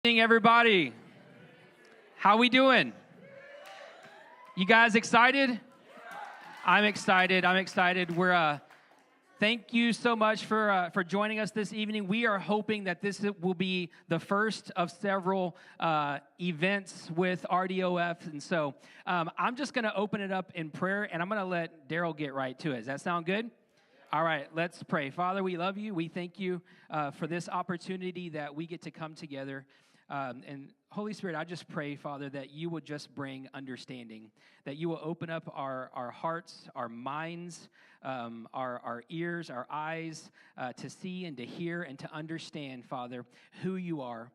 Evening, everybody. How we doing? You guys excited? I'm excited. We're thank you so much for joining us this evening. We are hoping that this will be the first of several events with RDOF, and so I'm just going to open it up in prayer, and I'm going to let Daryl get right to it. Does that sound good? All right, let's pray. Father, we love you. We thank you for this opportunity that we get to come together. And Holy Spirit, I just pray, Father, that you will just bring understanding, that you will open up our hearts, our minds, our ears, our eyes to see and to hear and to understand, Father, who you are.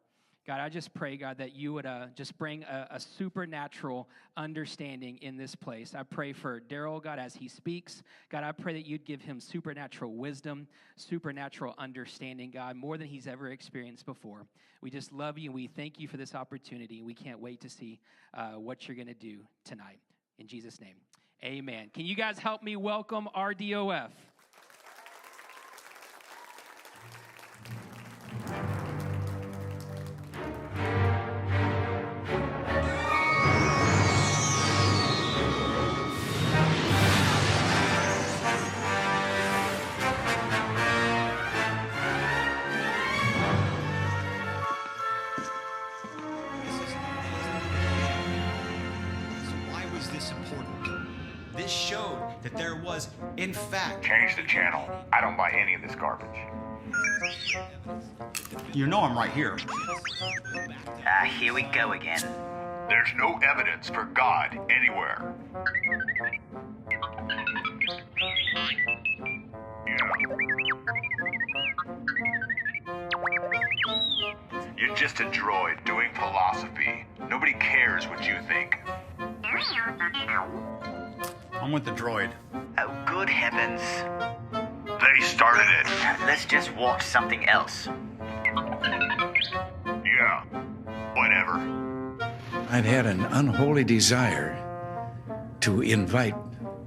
God, I just pray, God, that you would just bring a supernatural understanding in this place. I pray for Daryl, God, as he speaks. God, I pray that you'd give him supernatural wisdom, supernatural understanding, God, more than he's ever experienced before. We just love you, and we thank you for this opportunity. We can't wait to see what you're going to do tonight. In Jesus' name, amen. Can you guys help me welcome RDOF? This showed that there was, in fact... Change the channel. I don't buy any of this garbage. You know I'm right here. Here we go again. There's no evidence for God anywhere. You're just a droid doing philosophy. Nobody cares what you think. I'm with the droid. Oh, good heavens. They started it. Let's just watch something else. Yeah, whatever. I've had an unholy desire to invite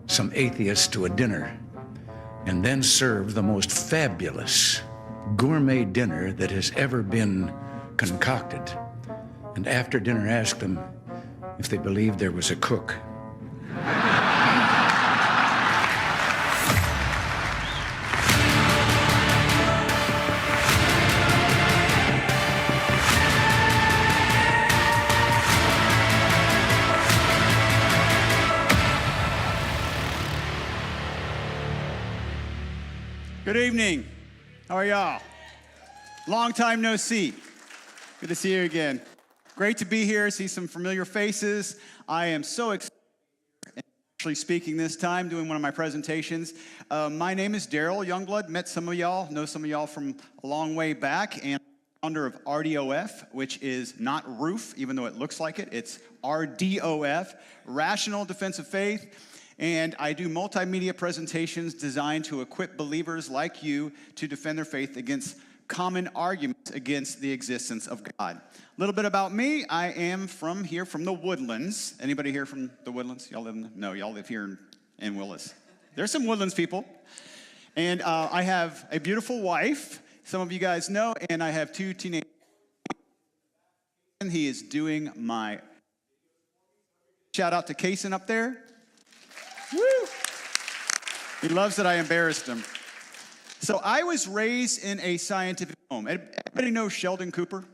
some atheists to a dinner and then serve the most fabulous gourmet dinner that has ever been concocted. And after dinner, ask them if they believed there was a cook. Good evening. How are y'all? Long time no see. Good to see you again. Great to be here, see some familiar faces. I am so excited actually speaking this time, doing one of my presentations. My name is Daryl Youngblood. Met some of y'all, know some of y'all from a long way back, and founder of RDOF, which is not ROOF, even though it looks like it. It's RDOF, Rational Defense of Faith. And I do multimedia presentations designed to equip believers like you to defend their faith against common arguments against the existence of God. A little bit about me. I am from the Woodlands. Anybody here from the Woodlands? Y'all live y'all live here in Willis. There's some Woodlands people. And I have a beautiful wife, some of you guys know, and I have two teenagers. And he is doing my... Shout out to Kaysen up there. Woo! He loves that I embarrassed him. So I was raised in a scientific home. Everybody know Sheldon Cooper?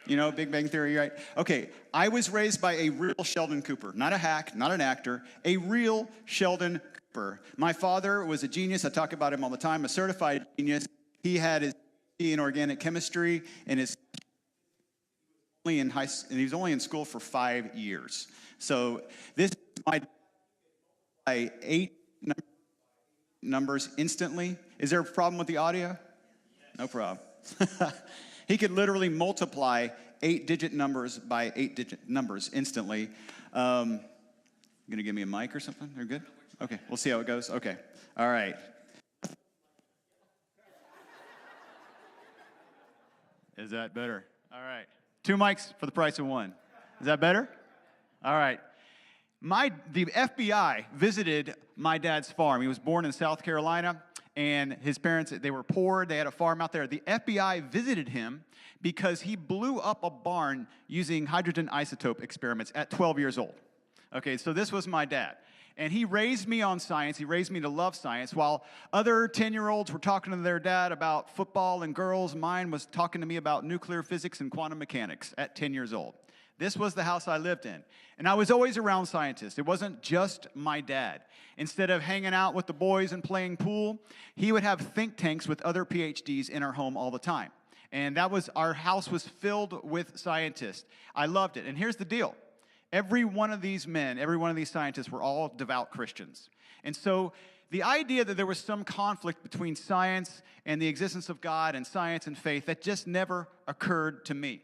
You know, Big Bang Theory, right? Okay, I was raised by a real Sheldon Cooper. Not a hack, not an actor. A real Sheldon Cooper. My father was a genius. I talk about him all the time. A certified genius. He had his PhD in organic chemistry and he was only in school for 5 years. So this is my... by 8 numbers instantly. Is there a problem with the audio? No problem. He could literally multiply 8-digit numbers by 8-digit numbers instantly. You gonna give me a mic or something? They're good? Okay, we'll see how it goes. Okay, all right. Is that better? All right. 2 mics for the price of 1. Is that better? All right. The FBI visited my dad's farm. He was born in South Carolina, and his parents, they were poor. They had a farm out there. The FBI visited him because he blew up a barn using hydrogen isotope experiments at 12 years old. Okay, so this was my dad. And he raised me on science. He raised me to love science. While other 10-year-olds were talking to their dad about football and girls, mine was talking to me about nuclear physics and quantum mechanics at 10 years old. This was the house I lived in. And I was always around scientists. It wasn't just my dad. Instead of hanging out with the boys and playing pool, he would have think tanks with other PhDs in our home all the time. And our house was filled with scientists. I loved it. And here's the deal. Every one of these men, every one of these scientists were all devout Christians. And so the idea that there was some conflict between science and the existence of God and science and faith, that just never occurred to me.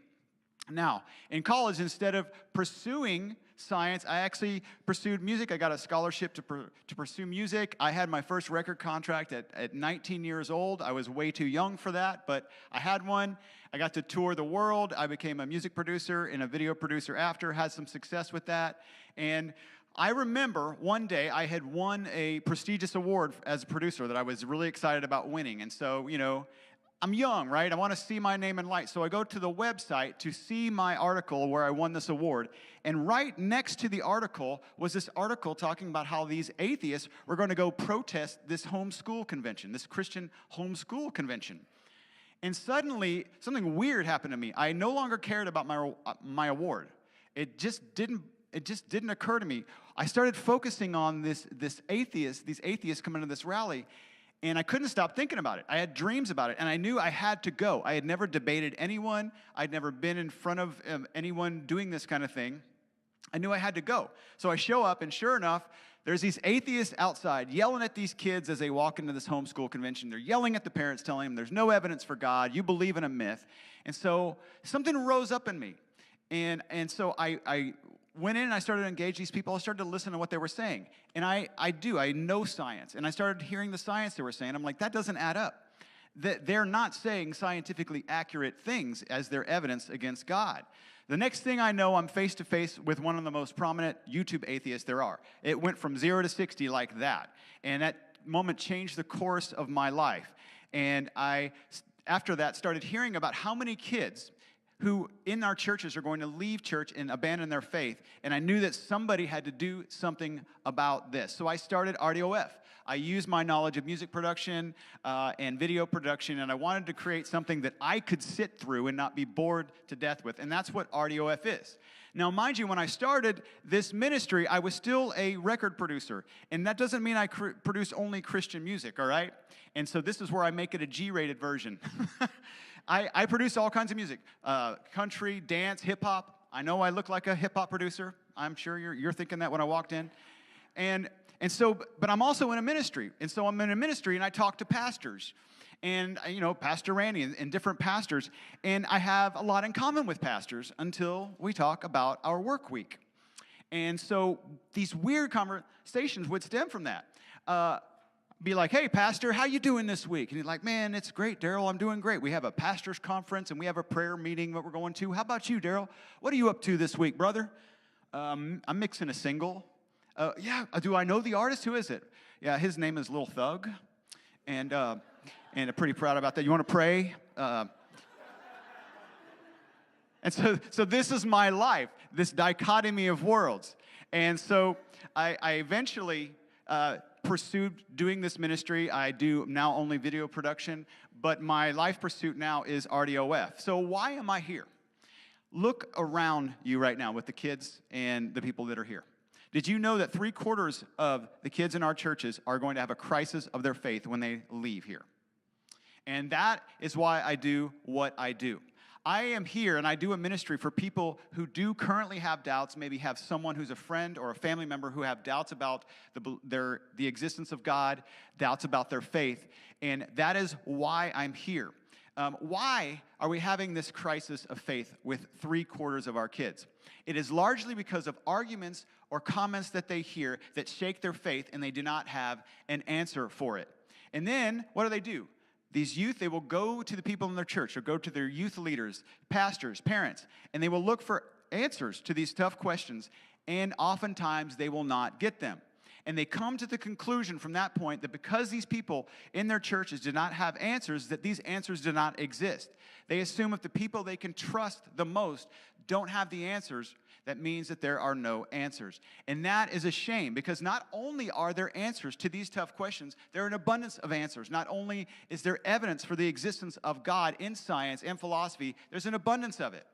Now, in college, instead of pursuing science, I actually pursued music. I got a scholarship to pursue music. I had my first record contract at 19 years old. I was way too young for that, but I had one. I got to tour the world. I became a music producer and a video producer after, had some success with that. And I remember one day I had won a prestigious award as a producer that I was really excited about winning. And so, I'm young, right? I want to see my name in lights. So I go to the website to see my article where I won this award. And right next to the article was this article talking about how these atheists were going to go protest this homeschool convention, this Christian homeschool convention. And suddenly, something weird happened to me. I no longer cared about my award. It just didn't occur to me. I started focusing on these atheists coming to this rally. And I couldn't stop thinking about it. I had dreams about it, and I knew I had to go. I had never debated anyone. I'd never been in front of anyone doing this kind of thing. I knew I had to go. So I show up, and sure enough, there's these atheists outside yelling at these kids as they walk into this homeschool convention. They're yelling at the parents, telling them there's no evidence for God. You believe in a myth. And so something rose up in me. And so I went in and I started to engage these people. I started to listen to what they were saying. And I know science. And I started hearing the science they were saying. I'm like, that doesn't add up. They're not saying scientifically accurate things as their evidence against God. The next thing I know, I'm face to face with one of the most prominent YouTube atheists there are. It went from 0 to 60 like that. And that moment changed the course of my life. And I, after that, started hearing about how many kids who in our churches are going to leave church and abandon their faith. And I knew that somebody had to do something about this. So I started RDOF. I used my knowledge of music production and video production, and I wanted to create something that I could sit through and not be bored to death with. And that's what RDOF is. Now, mind you, when I started this ministry, I was still a record producer. And that doesn't mean I produce only Christian music, all right? And so this is where I make it a G-rated version. I produce all kinds of music, country, dance, hip-hop. I know I look like a hip-hop producer. I'm sure you're thinking that when I walked in. And so, but I'm also in a ministry. And so I'm in a ministry, and I talk to pastors. And, Pastor Randy and different pastors. And I have a lot in common with pastors until we talk about our work week. And so these weird conversations would stem from that. Be like, hey, pastor, how you doing this week? And he's like, man, it's great, Daryl. I'm doing great. We have a pastor's conference, and we have a prayer meeting that we're going to. How about you, Daryl? What are you up to this week, brother? I'm mixing a single. Yeah, do I know the artist? Who is it? Yeah, his name is Lil Thug, and I'm pretty proud about that. You want to pray? And so this is my life, this dichotomy of worlds. And so I eventually pursued doing this ministry. I do now only video production, but my life pursuit now is RDOF. So why am I here? Look around you right now with the kids and the people that are here. Did you know that 3/4 of the kids in our churches are going to have a crisis of their faith when they leave here? And that is why I do what I do. I am here and I do a ministry for people who do currently have doubts, maybe have someone who's a friend or a family member who have doubts about the existence of God, doubts about their faith, and that is why I'm here. Why are we having this crisis of faith with 3/4 of our kids? It is largely because of arguments or comments that they hear that shake their faith, and they do not have an answer for it. And then, what do? These youth, they will go to the people in their church or go to their youth leaders, pastors, parents, and they will look for answers to these tough questions, and oftentimes they will not get them. And they come to the conclusion from that point that because these people in their churches did not have answers, that these answers do not exist. They assume if the people they can trust the most don't have the answers, that means that there are no answers. And that is a shame, because not only are there answers to these tough questions, there are an abundance of answers. Not only is there evidence for the existence of God in science and philosophy, there's an abundance of it.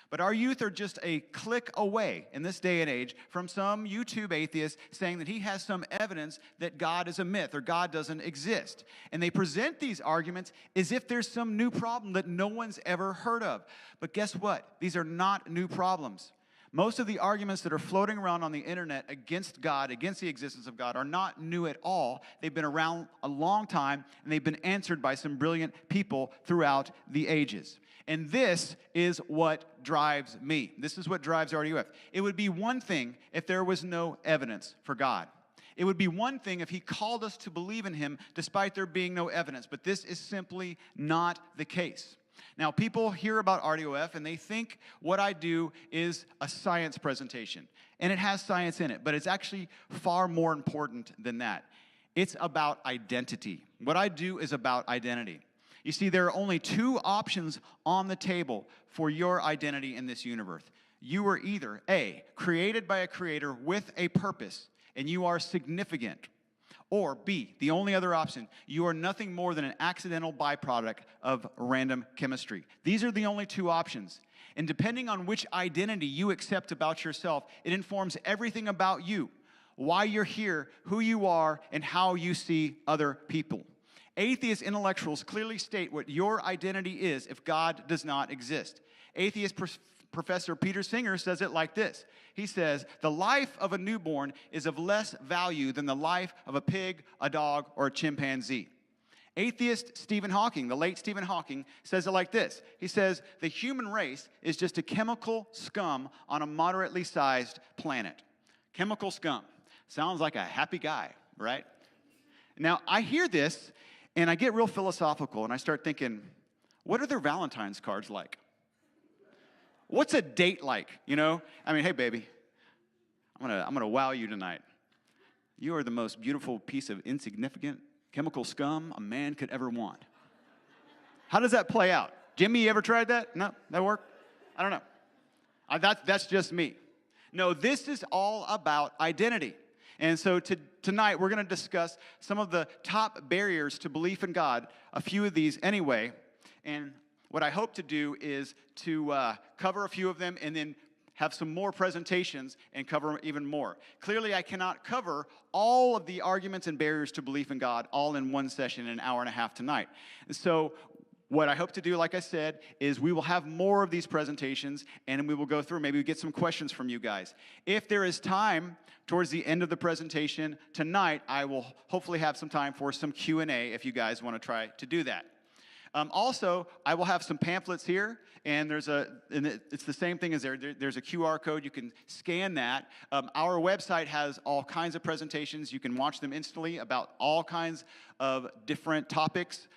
But our youth are just a click away in this day and age from some YouTube atheist saying that he has some evidence that God is a myth or God doesn't exist. And they present these arguments as if there's some new problem that no one's ever heard of. But guess what? These are not new problems. Most of the arguments that are floating around on the internet against God, against the existence of God, are not new at all. They've been around a long time, and they've been answered by some brilliant people throughout the ages. And this is what drives me. This is what drives RDUF. It would be one thing if there was no evidence for God. It would be one thing if he called us to believe in him despite there being no evidence. But this is simply not the case. Now, people hear about RDOF and they think what I do is a science presentation. And it has science in it, but it's actually far more important than that. It's about identity. What I do is about identity. You see, there are only two options on the table for your identity in this universe. You are either A, created by a creator with a purpose, and you are significant. Or B, the only other option, you are nothing more than an accidental byproduct of random chemistry. These are the only two options. And depending on which identity you accept about yourself, it informs everything about you, why you're here, who you are, and how you see other people. Atheist intellectuals clearly state what your identity is if God does not exist. Atheist Professor Peter Singer says it like this. He says, the life of a newborn is of less value than the life of a pig, a dog, or a chimpanzee. Atheist Stephen Hawking, the late Stephen Hawking, says it like this. He says, the human race is just a chemical scum on a moderately sized planet. Chemical scum. Sounds like a happy guy, right? Now, I hear this, and I get real philosophical, and I start thinking, what are their Valentine's cards like? What's a date like, you know? I mean, hey, baby, I'm gonna wow you tonight. You are the most beautiful piece of insignificant chemical scum a man could ever want. How does that play out? Jimmy, you ever tried that? No? That work? I don't know. That's just me. No, this is all about identity. And so tonight, we're going to discuss some of the top barriers to belief in God, a few of these anyway. And what I hope to do is to cover a few of them and then have some more presentations and cover even more. Clearly, I cannot cover all of the arguments and barriers to belief in God all in one session in an hour and a half tonight. And so what I hope to do, like I said, is we will have more of these presentations and we will go through, maybe we get some questions from you guys. If there is time towards the end of the presentation tonight, I will hopefully have some time for some Q&A if you guys want to try to do that. Also, I will have some pamphlets here, and it's the same thing as there's a QR code. You can scan that. Our website has all kinds of presentations. You can watch them instantly about all kinds of different topics.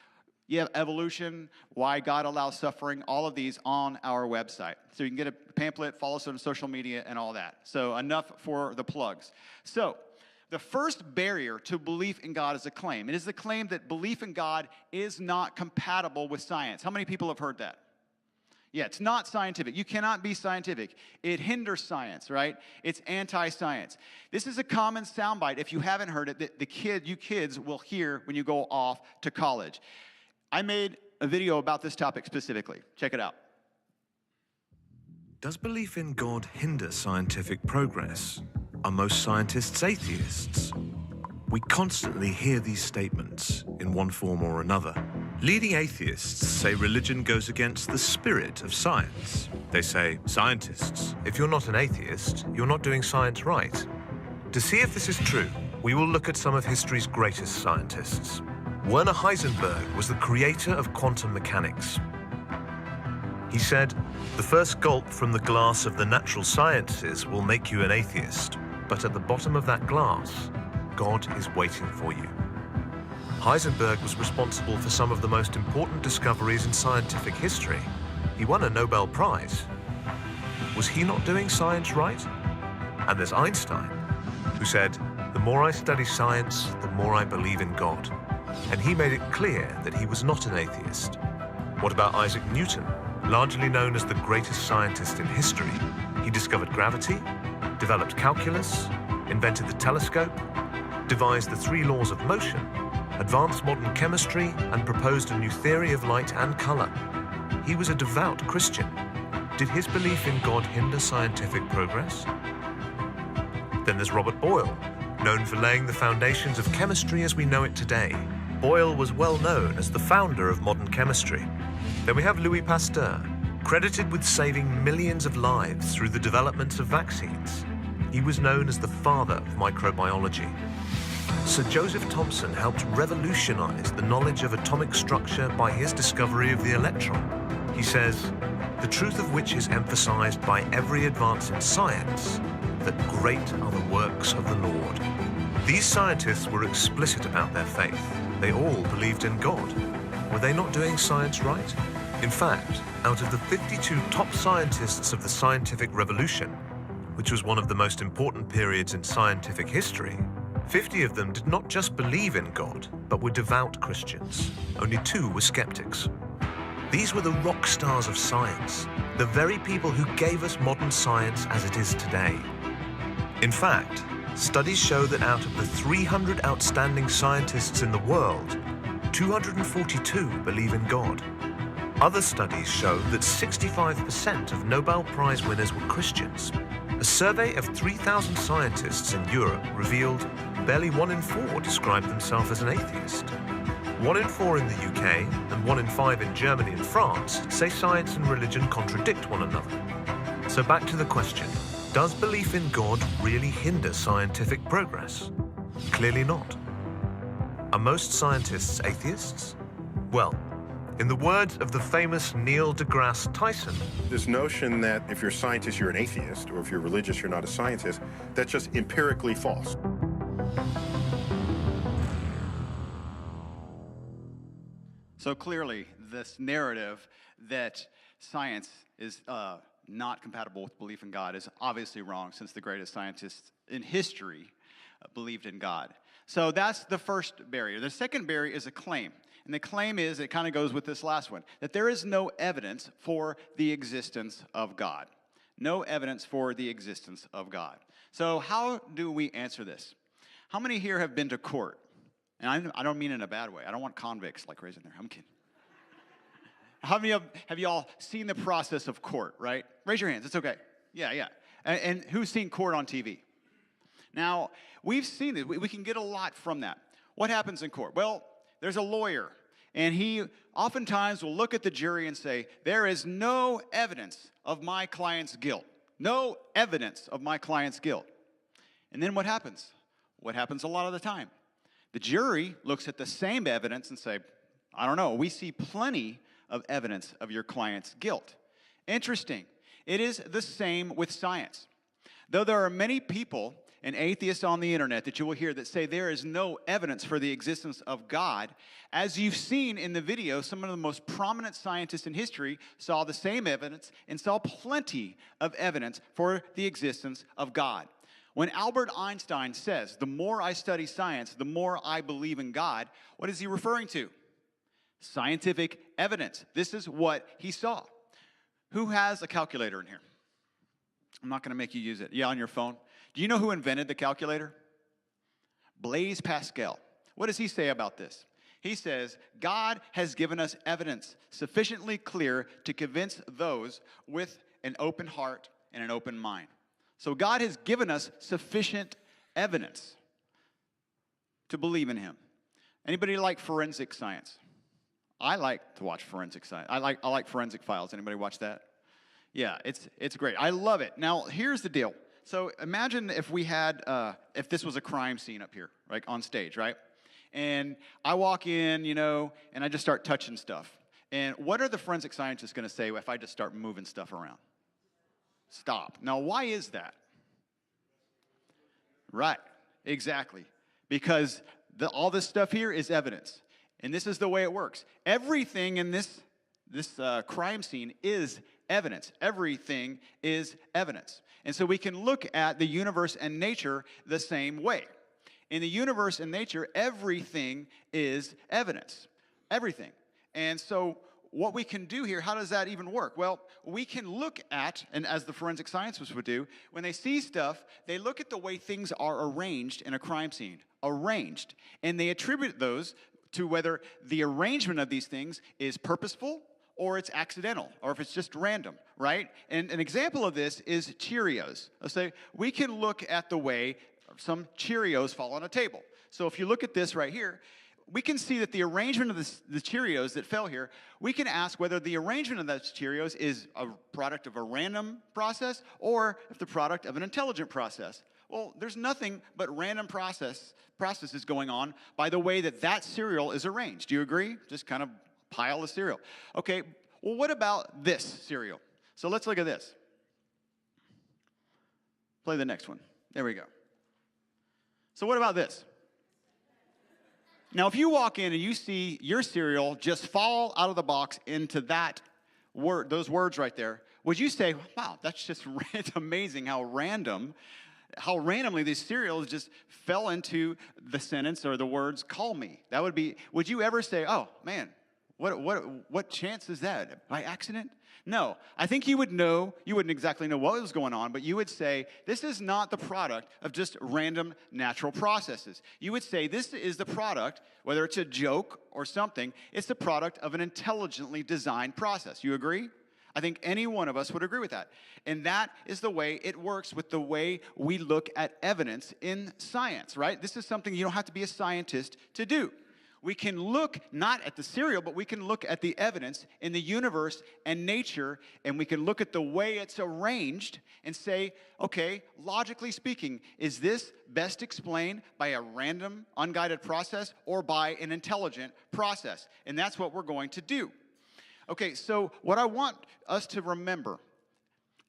You have evolution, why God allows suffering, all of these on our website. So you can get a pamphlet, follow us on social media, and all that. So enough for the plugs. So the first barrier to belief in God is a claim. It is the claim that belief in God is not compatible with science. How many people have heard that? Yeah, it's not scientific. You cannot be scientific. It hinders science, right? It's anti-science. This is a common soundbite. If you haven't heard it, that you kids will hear when you go off to college. I made a video about this topic specifically. Check it out. Does belief in God hinder scientific progress? Are most scientists atheists? We constantly hear these statements in one form or another. Leading atheists say religion goes against the spirit of science. They say, scientists, if you're not an atheist, you're not doing science right. To see if this is true, we will look at some of history's greatest scientists. Werner Heisenberg was the creator of quantum mechanics. He said, the first gulp from the glass of the natural sciences will make you an atheist, but at the bottom of that glass, God is waiting for you. Heisenberg was responsible for some of the most important discoveries in scientific history. He won a Nobel Prize. Was he not doing science right? And there's Einstein, who said, The more I study science, the more I believe in God. And he made it clear that he was not an atheist. What about Isaac Newton? Largely known as the greatest scientist in history, he discovered gravity, developed calculus, invented the telescope, devised the 3 laws of motion, advanced modern chemistry, and proposed a new theory of light and color. He was a devout Christian. Did his belief in God hinder scientific progress? Then there's Robert Boyle, known for laying the foundations of chemistry as we know it today. Boyle was well known as the founder of modern chemistry. Then we have Louis Pasteur, credited with saving millions of lives through the development of vaccines. He was known as the father of microbiology. Sir Joseph Thomson helped revolutionize the knowledge of atomic structure by his discovery of the electron. He says, "The truth of which is emphasized by every advance in science, that great are the works of the Lord." These scientists were explicit about their faith. They all believed in God. Were they not doing science right? In fact, out of the 52 top scientists of the scientific revolution, which was one of the most important periods in scientific history, 50 of them did not just believe in God, but were devout Christians. Only 2 were skeptics. These were the rock stars of science, the very people who gave us modern science as it is today. In fact, studies show that out of the 300 outstanding scientists in the world, 242 believe in God. Other studies show that 65% of Nobel Prize winners were Christians. A survey of 3,000 scientists in Europe revealed barely 1 in 4 described themselves as an atheist. 1 in 4 in the UK and 1 in 5 in Germany and France say science and religion contradict one another. So back to the question, does belief in God really hinder scientific progress? Clearly not. Are most scientists atheists? Well, in the words of the famous Neil deGrasse Tyson, this notion that if you're a scientist, you're an atheist, or if you're religious, you're not a scientist, that's just empirically false. So clearly, this narrative that science is not compatible with belief in God is obviously wrong, since the greatest scientists in history believed in God. So that's the first barrier. The second barrier is a claim. And the claim is, it kind of goes with this last one, that there is no evidence for the existence of God. No evidence for the existence of God. So how do we answer this? How many here have been to court? And I don't mean in a bad way. I don't want convicts like raising their hand. I'm kidding. How many have you all seen the process of court, right? Raise your hands. It's okay. Yeah. And who's seen court on TV? Now, we've seen it. We can get a lot from that. What happens in court? Well, there's a lawyer, and he oftentimes will look at the jury and say, there is no evidence of my client's guilt. No evidence of my client's guilt. And then what happens? What happens a lot of the time? The jury looks at the same evidence and say, I don't know, we see plenty of evidence of your client's guilt. Interesting. It is the same with science. Though there are many people and atheists on the internet that you will hear that say there is no evidence for the existence of God, as you've seen in the video, some of the most prominent scientists in history saw the same evidence and saw plenty of evidence for the existence of God. When Albert Einstein says, the more I study science, the more I believe in God, what is he referring to? Scientific evidence. This is what he saw. Who has a calculator in here? I'm not going to make you use it. Yeah, on your phone. Do you know who invented the calculator? Blaise Pascal. What does he say about this? He says, God has given us evidence sufficiently clear to convince those with an open heart and an open mind. So God has given us sufficient evidence to believe in him. Anybody like forensic science? I like to watch forensic science. I like Forensic Files. Anybody watch that? Yeah, it's great. I love it. Now, here's the deal. So imagine if we had, if this was a crime scene up here, right, on stage, right? And I walk in, and I just start touching stuff. And what are the forensic scientists going to say if I just start moving stuff around? Stop. Now, why is that? Right, exactly. Because all this stuff here is evidence. And this is the way it works. Everything in this crime scene is evidence. Everything is evidence. And so we can look at the universe and nature the same way. In the universe and nature, everything is evidence. Everything. And so what we can do here, how does that even work? Well, we can look at, and as the forensic scientists would do, when they see stuff, they look at the way things are arranged in a crime scene. Arranged. And they attribute those to whether the arrangement of these things is purposeful or it's accidental, or if it's just random, right? And an example of this is Cheerios. Let's say we can look at the way some Cheerios fall on a table. So if you look at this right here, we can see that the arrangement of the Cheerios that fell here, we can ask whether the arrangement of those Cheerios is a product of a random process or if the product of an intelligent process. Well, there's nothing but random processes going on by the way that that cereal is arranged. Do you agree? Just kind of pile of cereal. Okay, well, what about this cereal? So let's look at this. Play the next one. There we go. So what about this? Now, if you walk in and you see your cereal just fall out of the box into that word, those words right there, would you say, wow, that's just, it's amazing how randomly these cereals just fell into the sentence or the words, call me? That would be, would you ever say, oh, man, what chance is that? By accident? No. I think you would know, you wouldn't exactly know what was going on, but you would say, this is not the product of just random natural processes. You would say, this is the product, whether it's a joke or something, it's the product of an intelligently designed process. You agree? I think any one of us would agree with that. And that is the way it works with the way we look at evidence in science, right? This is something you don't have to be a scientist to do. We can look not at the cereal, but we can look at the evidence in the universe and nature, and we can look at the way it's arranged and say, okay, logically speaking, is this best explained by a random, unguided process or by an intelligent process? And that's what we're going to do. Okay, so what I want us to remember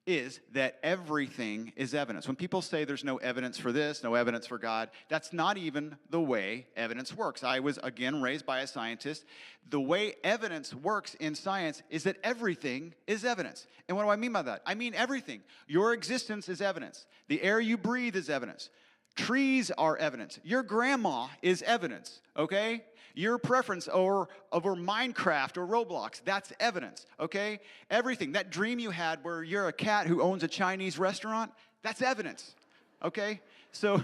is that everything is evidence. When people say there's no evidence for this, no evidence for God, that's not even the way evidence works. I was, again, raised by a scientist. The way evidence works in science is that everything is evidence. And what do I mean by that? I mean everything. Your existence is evidence. The air you breathe is evidence. Trees are evidence. Your grandma is evidence, okay? Your preference over Minecraft or Roblox, that's evidence, okay? Everything, that dream you had where you're a cat who owns a Chinese restaurant, that's evidence, okay? So,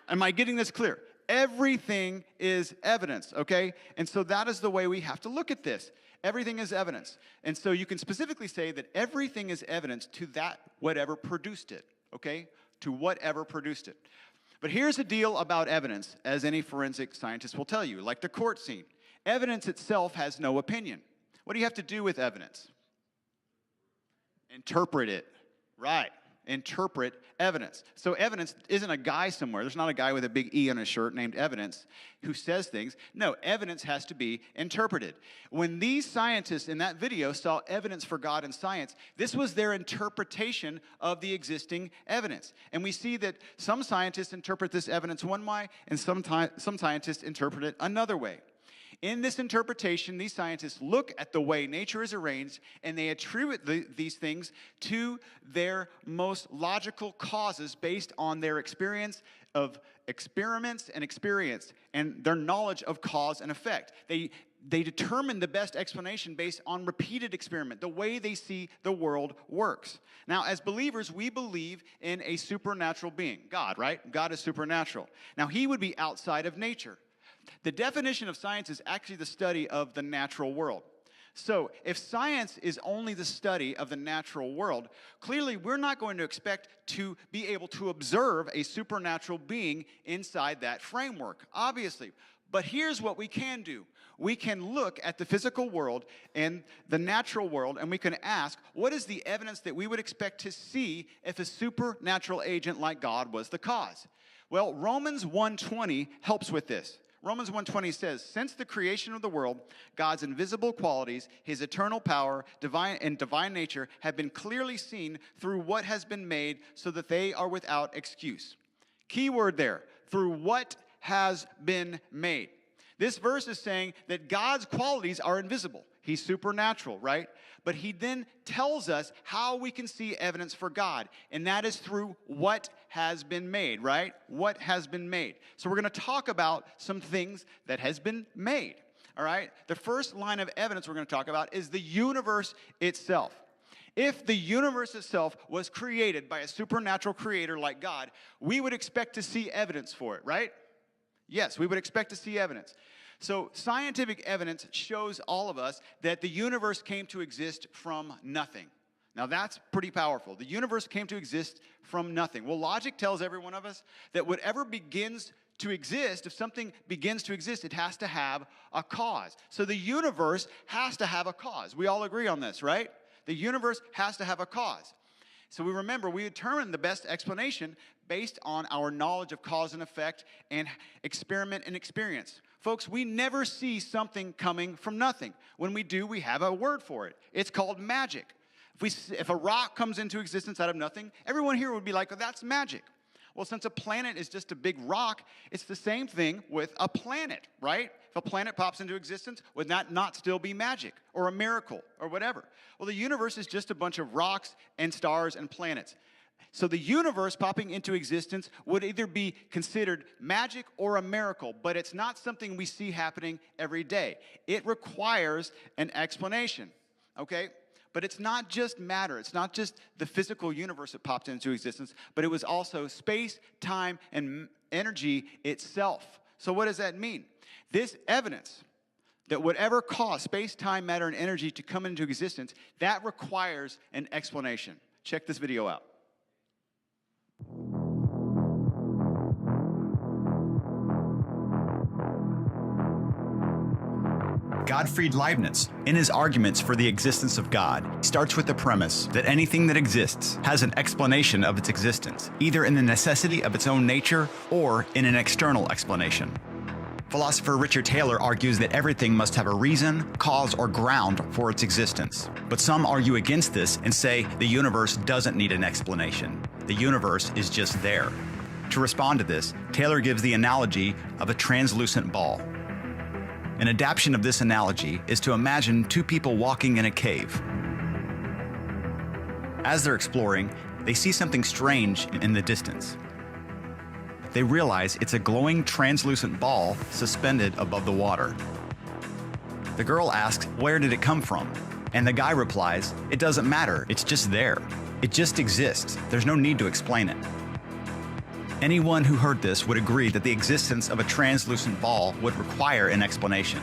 am I getting this clear? Everything is evidence, okay? And so that is the way we have to look at this. Everything is evidence. And so you can specifically say that everything is evidence to that whatever produced it, okay? To whatever produced it. But here's the deal about evidence, as any forensic scientist will tell you, like the court scene. Evidence itself has no opinion. What do you have to do with evidence? Interpret it. Right. Interpret evidence. So evidence isn't a guy somewhere. There's not a guy with a big E on his shirt named Evidence who says things. No, evidence has to be interpreted. When these scientists in that video saw evidence for God in science, this was their interpretation of the existing evidence. And we see that some scientists interpret this evidence one way, and some scientists interpret it another way. In this interpretation, these scientists look at the way nature is arranged, and they attribute these things to their most logical causes based on their experience of experiments and experience and their knowledge of cause and effect. They determine the best explanation based on repeated experiment, the way they see the world works. Now, as believers, we believe in a supernatural being, God, right? God is supernatural. Now, he would be outside of nature. The definition of science is actually the study of the natural world. So, if science is only the study of the natural world, clearly we're not going to expect to be able to observe a supernatural being inside that framework, obviously. But here's what we can do. We can look at the physical world and the natural world, and we can ask, what is the evidence that we would expect to see if a supernatural agent like God was the cause? Well, Romans 1:20 helps with this. Romans 1:20 says, since the creation of the world, God's invisible qualities, his eternal power, divine nature have been clearly seen through what has been made so that they are without excuse. Key word there, through what has been made. This verse is saying that God's qualities are invisible. He's supernatural, right? But he then tells us how we can see evidence for God, and that is through what has been made, right? What has been made. So we're going to talk about some things that has been made, all right? The first line of evidence we're going to talk about is the universe itself. If the universe itself was created by a supernatural creator like God, we would expect to see evidence for it, right? Yes, we would expect to see evidence. So scientific evidence shows all of us that the universe came to exist from nothing. Now that's pretty powerful. The universe came to exist from nothing. Well, logic tells every one of us that whatever begins to exist, if something begins to exist, it has to have a cause. So the universe has to have a cause. We all agree on this, right? The universe has to have a cause. So we determine the best explanation based on our knowledge of cause and effect and experiment and experience. Folks, we never see something coming from nothing. When we do, we have a word for it. It's called magic. If a rock comes into existence out of nothing, everyone here would be like, oh, that's magic. Well, since a planet is just a big rock, it's the same thing with a planet, right? If a planet pops into existence, would that not still be magic or a miracle or whatever? Well, the universe is just a bunch of rocks and stars and planets. So the universe popping into existence would either be considered magic or a miracle, but it's not something we see happening every day. It requires an explanation, okay? But it's not just matter. It's not just the physical universe that popped into existence, but it was also space, time, and energy itself. So what does that mean? This evidence that whatever caused space, time, matter, and energy to come into existence, that requires an explanation. Check this video out. Gottfried Leibniz, in his arguments for the existence of God, starts with the premise that anything that exists has an explanation of its existence, either in the necessity of its own nature or in an external explanation. Philosopher Richard Taylor argues that everything must have a reason, cause, or ground for its existence. But some argue against this and say the universe doesn't need an explanation. The universe is just there. To respond to this, Taylor gives the analogy of a translucent ball. An adaptation of this analogy is to imagine two people walking in a cave. As they're exploring, they see something strange in the distance. They realize it's a glowing translucent ball suspended above the water. The girl asks, "Where did it come from?" And the guy replies, "It doesn't matter, it's just there. It just exists. There's no need to explain it." Anyone who heard this would agree that the existence of a translucent ball would require an explanation.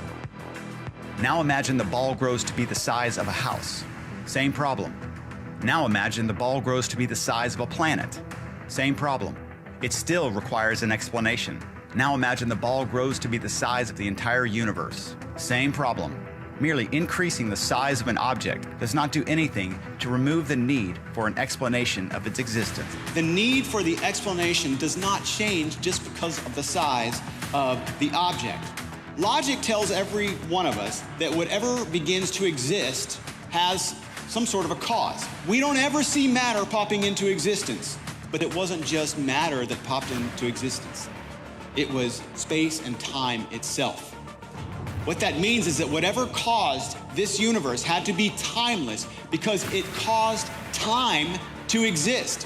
Now imagine the ball grows to be the size of a house. Same problem. Now imagine the ball grows to be the size of a planet. Same problem. It still requires an explanation. Now imagine the ball grows to be the size of the entire universe. Same problem. Merely increasing the size of an object does not do anything to remove the need for an explanation of its existence. The need for the explanation does not change just because of the size of the object. Logic tells every one of us that whatever begins to exist has some sort of a cause. We don't ever see matter popping into existence, but it wasn't just matter that popped into existence. It was space and time itself. What that means is that whatever caused this universe had to be timeless because it caused time to exist.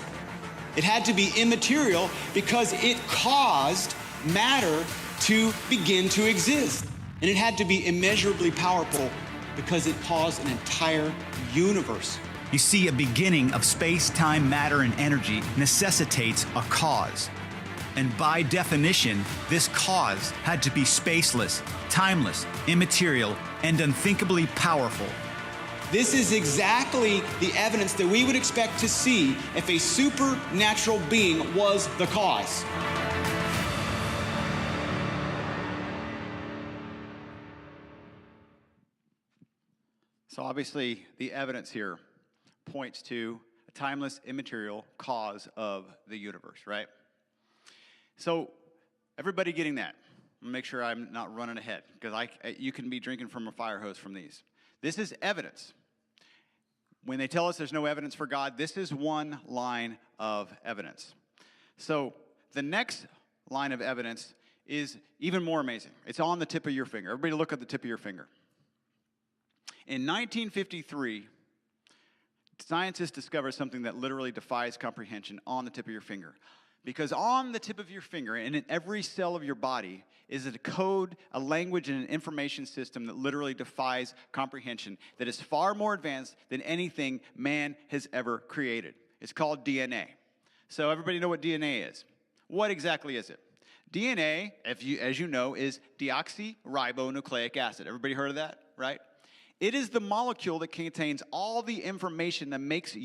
It had to be immaterial because it caused matter to begin to exist. And it had to be immeasurably powerful because it caused an entire universe. You see, a beginning of space, time, matter, and energy necessitates a cause. And by definition, this cause had to be spaceless, timeless, immaterial, and unthinkably powerful. This is exactly the evidence that we would expect to see if a supernatural being was the cause. So obviously, the evidence here points to a timeless, immaterial cause of the universe, right? So, everybody getting that? Make sure I'm not running ahead, because you can be drinking from a fire hose from these. This is evidence. When they tell us there's no evidence for God, this is one line of evidence. So, the next line of evidence is even more amazing. It's on the tip of your finger. Everybody look at the tip of your finger. In 1953, scientists discovered something that literally defies comprehension on the tip of your finger. Because on the tip of your finger and in every cell of your body is a code, a language, and an information system that literally defies comprehension, that is far more advanced than anything man has ever created. It's called DNA. So everybody know what DNA is. What exactly is it? DNA, as you know, is deoxyribonucleic acid. Everybody heard of that, right? It is the molecule that contains all the information that makes you